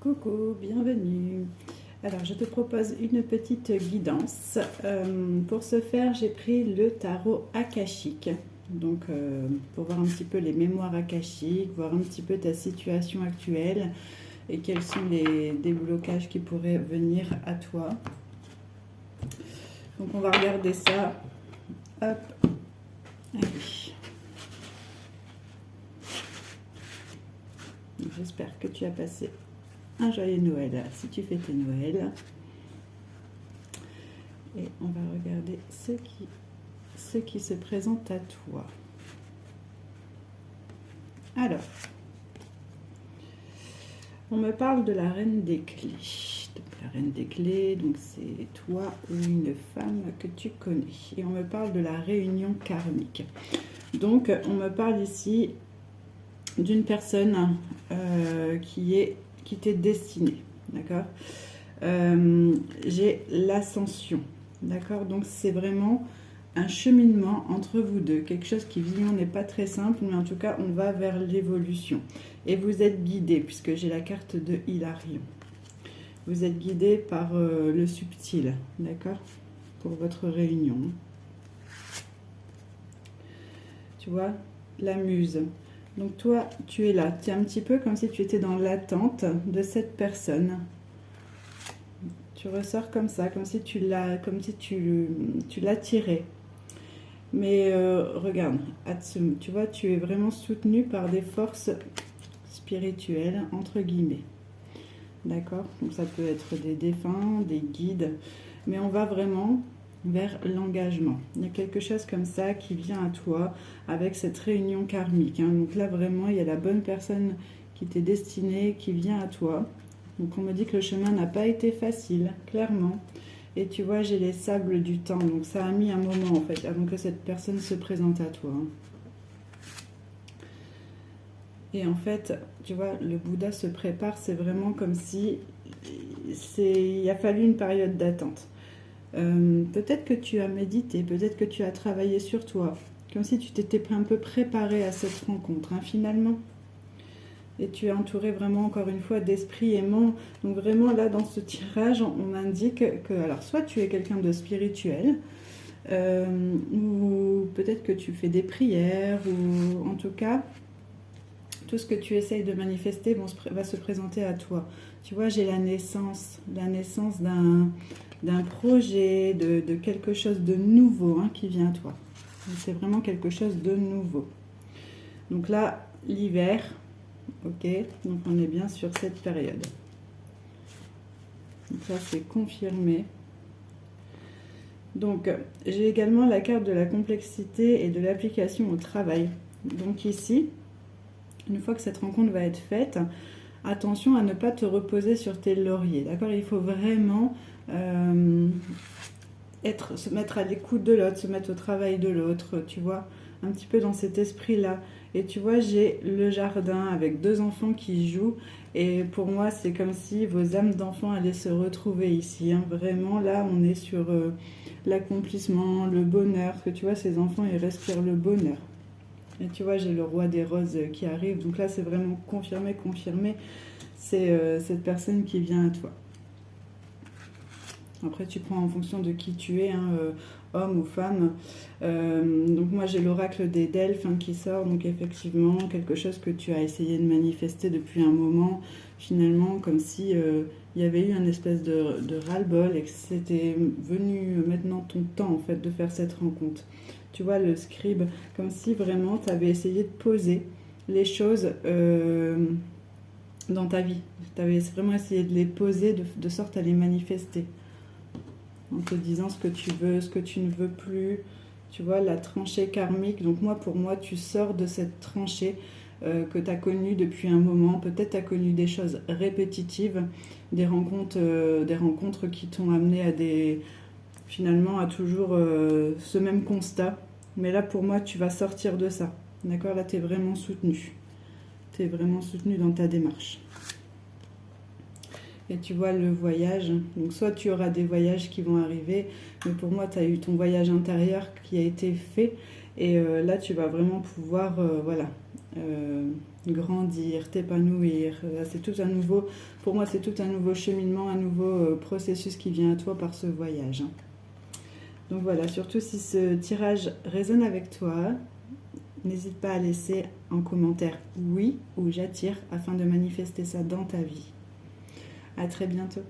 Coucou, bienvenue. Alors, je te propose une petite guidance. Pour ce faire, j'ai pris le tarot akashique. Donc, pour voir un petit peu les mémoires akashiques, voir un petit peu ta situation actuelle et quels sont les déblocages qui pourraient venir à toi. Donc, on va regarder ça. Hop. Allez. J'espère que tu as passé un joyeux Noël si tu fais tes Noëls. Et on va regarder ce qui se présente à toi. Alors, on me parle de la reine des clés. Donc, la reine des clés, donc c'est toi ou une femme que tu connais. Et on me parle de la réunion karmique. Donc, on me parle ici d'une personne qui t'est destinée, d'accord. J'ai l'ascension, d'accord. Donc c'est vraiment un cheminement entre vous deux, quelque chose qui visiblement n'est pas très simple, mais en tout cas on va vers l'évolution. Et vous êtes guidé, puisque j'ai la carte de Hilarion. Vous êtes guidé par le subtil, d'accord, pour votre réunion. Tu vois, la muse. Donc toi, tu es là. Tu es un petit peu comme si tu étais dans l'attente de cette personne. Tu ressors comme ça, comme si tu l'attirais. Mais regarde, Atsum, tu vois, tu es vraiment soutenu par des forces spirituelles, entre guillemets. D'accord? Donc ça peut être des défunts, des guides. Mais on va vraiment vers l'engagement. Il y a quelque chose comme ça qui vient à toi avec cette réunion karmique. Donc là, vraiment, il y a la bonne personne qui t'est destinée, qui vient à toi. Donc on me dit que le chemin n'a pas été facile, clairement. Et tu vois, j'ai les sables du temps. Donc ça a mis un moment, en fait, avant que cette personne se présente à toi. Et en fait, tu vois, le Bouddha se prépare, c'est vraiment comme si il a fallu une période d'attente. Peut-être que tu as médité, peut-être que tu as travaillé sur toi, comme si tu t'étais un peu préparé à cette rencontre, finalement. Et tu es entouré vraiment, encore une fois, d'esprit aimant. Donc vraiment, là, dans ce tirage, on indique que, alors, soit tu es quelqu'un de spirituel, ou peut-être que tu fais des prières, ou en tout cas, tout ce que tu essayes de manifester va se présenter à toi. Tu vois, j'ai la naissance d'un projet, de quelque chose de nouveau qui vient à toi. C'est vraiment quelque chose de nouveau. Donc là, l'hiver, ok, donc on est bien sur cette période. Donc ça, c'est confirmé. Donc, j'ai également la carte de la complexité et de l'application au travail. Donc ici, une fois que cette rencontre va être faite, attention à ne pas te reposer sur tes lauriers, d'accord. Il faut vraiment se mettre à l'écoute de l'autre, se mettre au travail de l'autre, tu vois, un petit peu dans cet esprit-là. Et tu vois, j'ai le jardin avec deux enfants qui jouent. Et pour moi, c'est comme si vos âmes d'enfants allaient se retrouver ici. Vraiment, là, on est sur l'accomplissement, le bonheur. Parce que tu vois, ces enfants, ils respirent le bonheur. Et tu vois, j'ai le roi des roses qui arrive. Donc là, c'est vraiment confirmé. C'est cette personne qui vient à toi. Après, tu prends en fonction de qui tu es, homme ou femme. Donc moi, j'ai l'oracle des Delphes qui sort. Donc effectivement, quelque chose que tu as essayé de manifester depuis un moment. Finalement, comme si il y avait eu une espèce de ras-le-bol et que c'était venu maintenant ton temps, en fait, de faire cette rencontre. Tu vois, le scribe, comme si vraiment tu avais essayé de poser les choses dans ta vie. Tu avais vraiment essayé de les poser de sorte à les manifester. En te disant ce que tu veux, ce que tu ne veux plus. Tu vois, la tranchée karmique. Donc pour moi, tu sors de cette tranchée que tu as connue depuis un moment. Peut-être tu as connu des choses répétitives, des rencontres qui t'ont amené finalement à toujours ce même constat. Mais là, pour moi, tu vas sortir de ça. D'accord? Là, tu es vraiment soutenu. Tu es vraiment soutenu dans ta démarche. Et tu vois le voyage, donc soit tu auras des voyages qui vont arriver, mais pour moi tu as eu ton voyage intérieur qui a été fait, et là tu vas vraiment pouvoir grandir, t'épanouir. C'est tout un nouveau, pour moi, c'est tout un nouveau cheminement, un nouveau processus qui vient à toi par ce voyage. Donc voilà, surtout si ce tirage résonne avec toi, n'hésite pas à laisser en commentaire oui ou j'attire afin de manifester ça dans ta vie. À très bientôt.